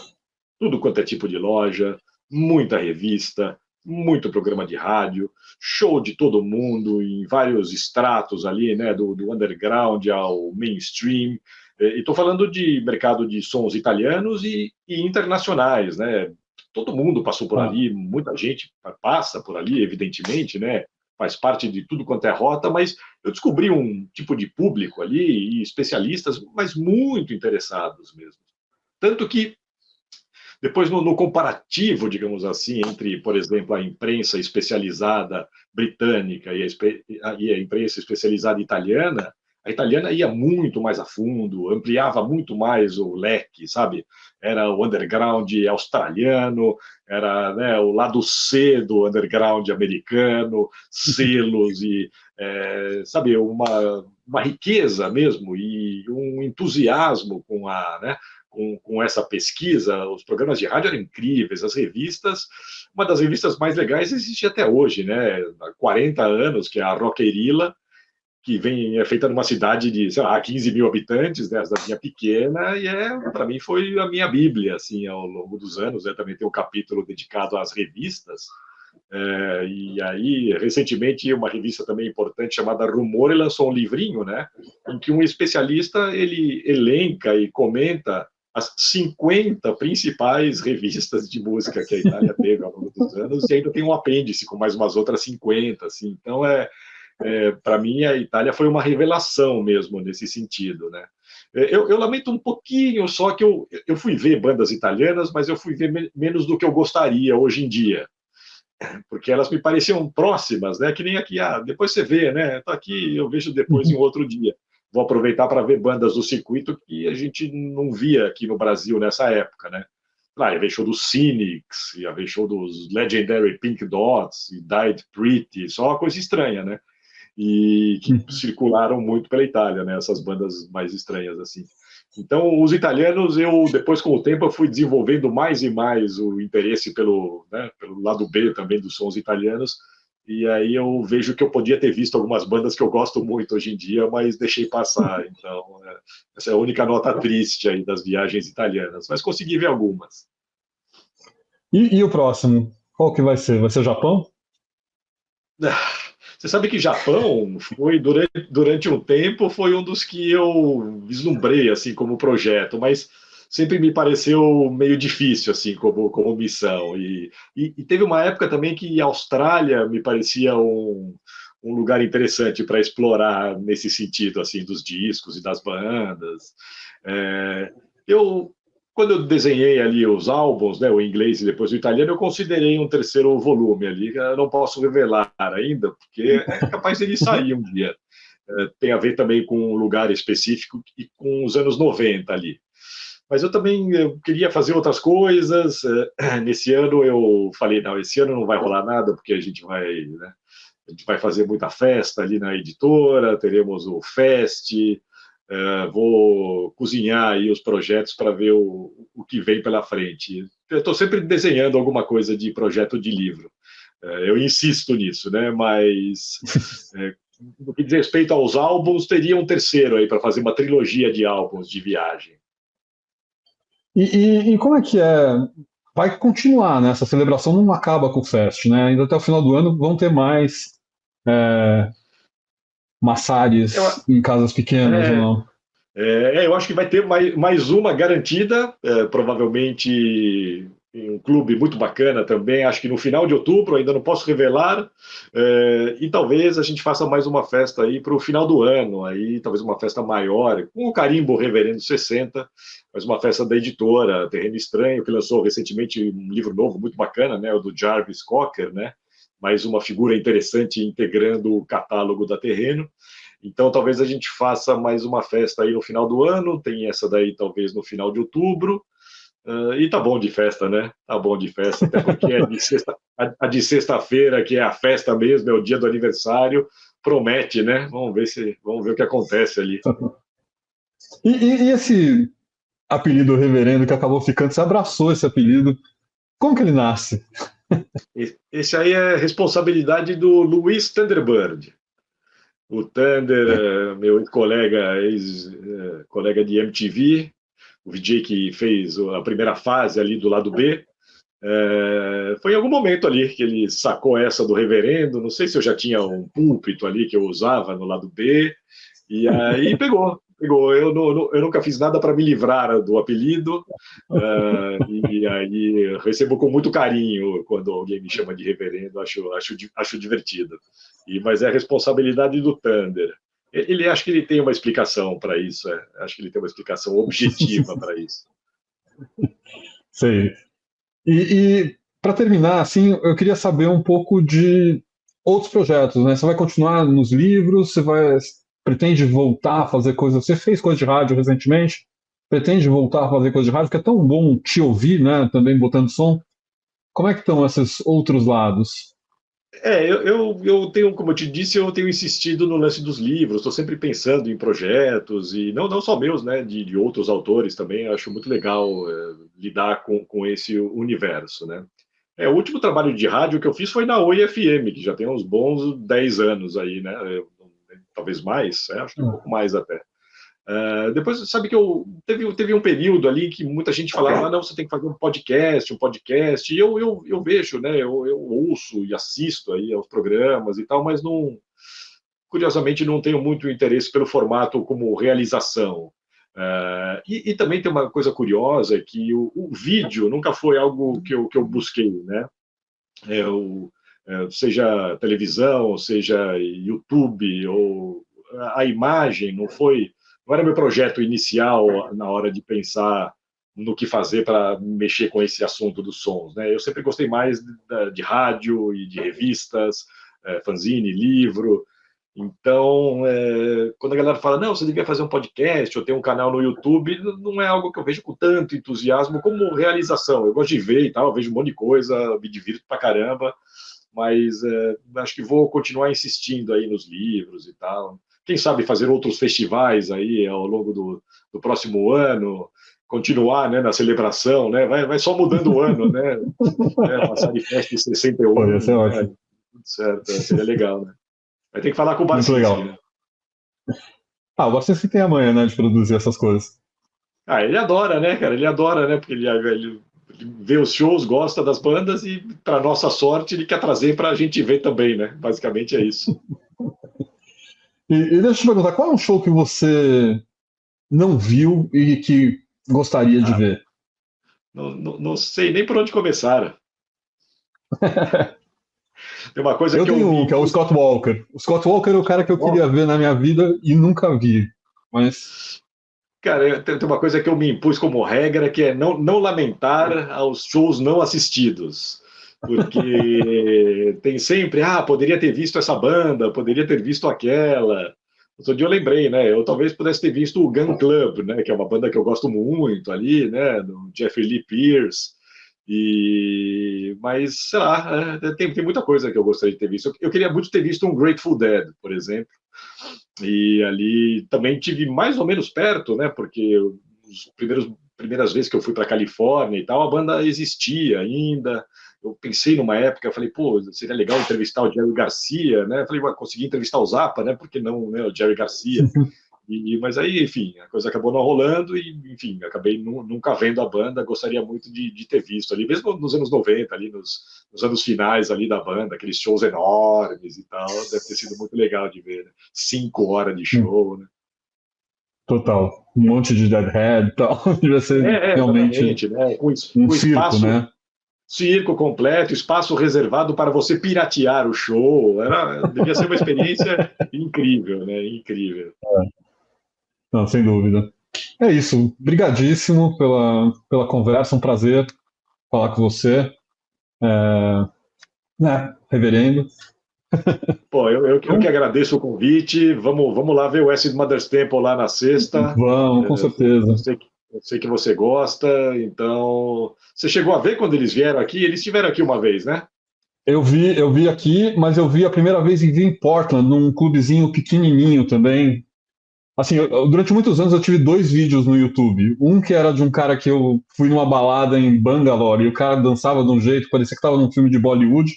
tudo quanto é tipo de loja, muita revista, muito programa de rádio, show de todo mundo em vários estratos ali, né, do underground ao mainstream. E estou falando de mercado de sons italianos e internacionais, né? Todo mundo passou por Ah, ali, muita gente passa por ali, evidentemente, né? Faz parte de tudo quanto é rota, mas eu descobri um tipo de público ali e especialistas, mas muito interessados mesmo. Tanto que depois, no comparativo, digamos assim, entre, por exemplo, a imprensa especializada britânica e a imprensa especializada italiana, a italiana ia muito mais a fundo, ampliava muito mais o leque, sabe? Era o underground australiano, era, né, o lado C do underground americano, selos e, sabe, uma riqueza mesmo e um entusiasmo com essa pesquisa. Os programas de rádio eram incríveis, as revistas, uma das revistas mais legais existe até hoje, né? Há 40 anos, que é a Rockeirilla, que é feita numa cidade de, sei lá, 15 mil habitantes, né, da minha pequena, e para mim foi a minha bíblia, assim, ao longo dos anos, né, também tem um capítulo dedicado às revistas, E aí, recentemente, uma revista também importante chamada Rumore lançou um livrinho, né, em que um especialista ele elenca e comenta as 50 principais revistas de música que a Itália teve ao longo dos anos, e ainda tem um apêndice com mais umas outras 50, assim. Então, para mim, a Itália foi uma revelação mesmo nesse sentido, né? Eu lamento um pouquinho só que eu fui ver bandas italianas, mas eu fui ver menos do que eu gostaria hoje em dia, porque elas me pareciam próximas, né? Que nem aqui, depois você vê, né? Tá aqui, eu vejo depois em outro dia. Vou aproveitar para ver bandas do circuito que a gente não via aqui no Brasil nessa época, né? Ia ver show dos Cynics, ia ver show dos Legendary Pink Dots, e Died Pretty, só uma coisa estranha, né? E que circularam muito pela Itália, né? Essas bandas mais estranhas assim. Então, os italianos, depois com o tempo, eu fui desenvolvendo mais e mais o interesse pelo, né, pelo lado B também dos sons italianos. E aí eu vejo que eu podia ter visto algumas bandas que eu gosto muito hoje em dia, mas deixei passar. Então, essa é a única nota triste aí das viagens italianas. Mas consegui ver algumas. E o próximo? Qual que vai ser? Vai ser o Japão? Você sabe que Japão foi durante um tempo foi um dos que eu vislumbrei assim como projeto, mas sempre me pareceu meio difícil assim como missão. E teve uma época também que a Austrália me parecia um lugar interessante para explorar nesse sentido assim dos discos e das bandas. Eu Quando eu desenhei ali os álbuns, né, o inglês e depois o italiano, eu considerei um terceiro volume ali, que eu não posso revelar ainda, porque é capaz dele sair um dia. Tem a ver também com um lugar específico e com os anos 90 ali. Mas eu queria fazer outras coisas. Nesse ano eu falei, não, esse ano não vai rolar nada, porque né, a gente vai fazer muita festa ali na editora, teremos o Fest, vou cozinhar aí os projetos para ver o que vem pela frente. Eu estou sempre desenhando alguma coisa de projeto de livro. Eu insisto nisso, né? Mas no que diz respeito aos álbuns, teria um terceiro aí para fazer uma trilogia de álbuns de viagem. E como é que é? Vai continuar, né? Essa celebração não acaba com o Fest, né? Ainda até o final do ano vão ter mais é, Eu, massarias em casas pequenas ou é, não? eu acho que vai ter mais uma garantida, provavelmente em um clube muito bacana também, acho que no final de outubro, ainda não posso revelar, e talvez a gente faça mais uma festa aí para o final do ano, aí talvez uma festa maior, com o carimbo Reverendo 60, mas uma festa da editora Terreno Estranho, que lançou recentemente um livro novo muito bacana, né, o do Jarvis Cocker, né, mais uma figura interessante integrando o catálogo da Terreno. Então, talvez a gente faça mais uma festa aí no final do ano, tem essa daí talvez no final de outubro, e tá bom de festa, né? Tá bom de festa, até porque a de sexta-feira, que é a festa mesmo, é o dia do aniversário, promete, né? Vamos ver o que acontece ali. E esse apelido reverendo que acabou ficando, você abraçou esse apelido. Como que ele nasce? Esse aí é responsabilidade do Luiz Thunderbird. O Thunder, meu colega, ex-colega de MTV, o VJ que fez a primeira fase ali do lado B. Foi em algum momento ali que ele sacou essa do reverendo. Não sei se eu já tinha um púlpito ali que eu usava no lado B, e aí pegou. Eu nunca fiz nada para me livrar do apelido, e aí recebo com muito carinho quando alguém me chama de reverendo, acho divertido. Mas é a responsabilidade do Thunder. Ele acho que ele tem uma explicação para isso, acho que ele tem uma explicação objetiva para isso. Sei. E para terminar, assim, eu queria saber um pouco de outros projetos, né? Você vai continuar nos livros? Pretende voltar a fazer coisas? Você fez coisa de rádio recentemente? Pretende voltar a fazer coisa de rádio? Que é tão bom te ouvir, né? Também botando som. Como é que estão esses outros lados? Eu tenho, como eu te disse, eu tenho insistido no lance dos livros, estou sempre pensando em projetos, e não só meus, né, de outros autores também, eu acho muito legal lidar com esse universo, né. O último trabalho de rádio que eu fiz foi na Oi FM, que já tem uns bons 10 anos aí, né, talvez mais, acho que um pouco mais até. Depois, sabe que teve um período ali que muita gente falava, não, você tem que fazer um podcast, e eu vejo, né, eu ouço e assisto aí aos programas e tal, mas não, curiosamente não tenho muito interesse pelo formato como realização. E também tem uma coisa curiosa, que o vídeo nunca foi algo que eu busquei, né? Seja televisão, seja YouTube, ou a imagem não era meu projeto inicial na hora de pensar no que fazer para mexer com esse assunto dos sons, né? Eu sempre gostei mais de rádio e de revistas, fanzine, livro. Então, quando a galera fala, não, você devia fazer um podcast ou ter um canal no YouTube, não é algo que eu vejo com tanto entusiasmo como realização. Eu gosto de ver e tal, eu vejo um monte de coisa, me divirto pra caramba, mas acho que vou continuar insistindo aí nos livros e tal. Quem sabe fazer outros festivais aí ao longo do próximo ano, continuar, né, na celebração, né? Vai só mudando o ano, né? Passar de festa de 61. Pô, ia ser ótimo. Tudo certo, seria legal, né? Vai ter que falar com o Muito Barcinski, legal. né? O Barcinski tem a manha, né, de produzir essas coisas. Ele adora, né, cara? Ele adora, né? Porque ele vê os shows, gosta das bandas e, para nossa sorte, ele quer trazer para a gente ver também, né? Basicamente é isso. E deixa eu te perguntar, qual é um show que você não viu e que gostaria de ver? Não sei nem por onde começar. Tem uma coisa eu que tenho um, que é o Scott Walker. O Scott Walker é o cara que eu queria ver na minha vida e nunca vi. Mas... Cara, tem uma coisa que eu me impus como regra, que é não lamentar aos shows não assistidos. Porque tem sempre, poderia ter visto essa banda, poderia ter visto aquela. Outro dia eu lembrei, né? Eu talvez pudesse ter visto o Gun Club, né? Que é uma banda que eu gosto muito ali, né? Do Jeffrey Lee Pierce. Mas, sei lá, tem muita coisa que eu gostaria de ter visto. Eu queria muito ter visto um Grateful Dead, por exemplo. E ali também tive mais ou menos perto, né? Porque as primeiras vezes que eu fui para Califórnia e tal, a banda existia ainda. Eu pensei numa época, falei, pô, seria legal entrevistar o Jerry Garcia, né? Falei, consegui entrevistar o Zappa, né? Por que não, né? O Jerry Garcia. Mas aí, enfim, a coisa acabou não rolando e, enfim, acabei nunca vendo a banda. Gostaria muito de ter visto ali, mesmo nos anos 90, ali nos anos finais ali da banda, aqueles shows enormes e tal. Deve ter sido muito legal de ver, né? 5 horas de show, né? Total. Um monte de Deadhead e tal. Devia ser realmente né? um circo, né? Circo completo, espaço reservado para você piratear o show. Devia ser uma experiência incrível, né? Incrível. Não, sem dúvida. É isso. Brigadíssimo pela conversa. Um prazer falar com você. Reverendo. Pô, eu que agradeço o convite. Vamos lá ver o Acid Mother's Temple lá na sexta. Vamos, com certeza. Eu sei que você gosta, então... Você chegou a ver quando eles vieram aqui? Eles estiveram aqui uma vez, né? Eu vi aqui, mas eu vi a primeira vez em Portland, num clubezinho pequenininho também. Assim, durante muitos anos eu tive 2 vídeos no YouTube. Um que era de um cara que eu fui numa balada em Bangalore e o cara dançava de um jeito, parecia que estava num filme de Bollywood.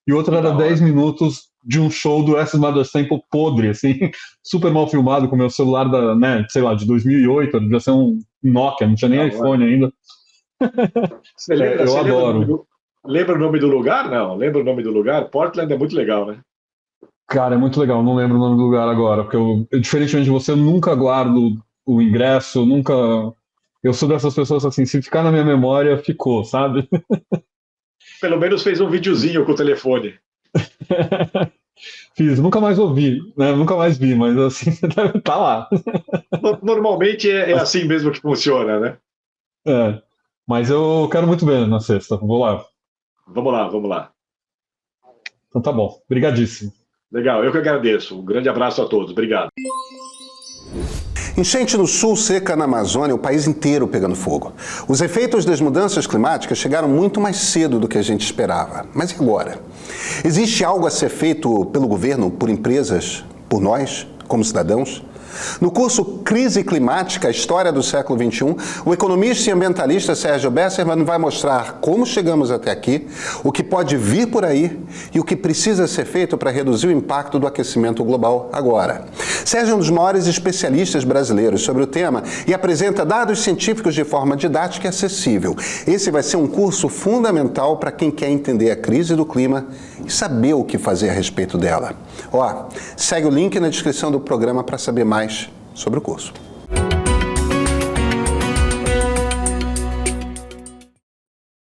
E outro era 10 minutos de um show do Acid Mother's Temple podre, assim, super mal filmado, com meu celular sei lá, de 2008, devia ser um Nokia, não tinha nem iPhone ainda. Você lembra, eu adoro. Lembra o nome do lugar? Não, lembra o nome do lugar? Portland é muito legal, né? Cara, é muito legal, não lembro o nome do lugar agora, porque diferentemente de você, eu nunca guardo o ingresso, nunca... Eu sou dessas pessoas assim, se ficar na minha memória, ficou, sabe? Pelo menos fez um videozinho com o telefone. Fiz, nunca mais ouvi, né? Nunca mais vi, mas assim, deve estar lá. Normalmente é assim mesmo que funciona, né? Mas eu quero muito ver na sexta, vou lá. Vamos lá. Então tá bom, brigadíssimo. Legal, eu que agradeço. Um grande abraço a todos, obrigado. Enchente no sul, seca na Amazônia, o país inteiro pegando fogo. Os efeitos das mudanças climáticas chegaram muito mais cedo do que a gente esperava. Mas e agora? Existe algo a ser feito pelo governo, por empresas, por nós, como cidadãos? No curso Crise Climática, a História do Século XXI, o economista e ambientalista Sérgio Besserman vai mostrar como chegamos até aqui, o que pode vir por aí e o que precisa ser feito para reduzir o impacto do aquecimento global agora. Sérgio é um dos maiores especialistas brasileiros sobre o tema e apresenta dados científicos de forma didática e acessível. Esse vai ser um curso fundamental para quem quer entender a crise do clima e saber o que fazer a respeito dela. Segue o link na descrição do programa para saber mais sobre o curso.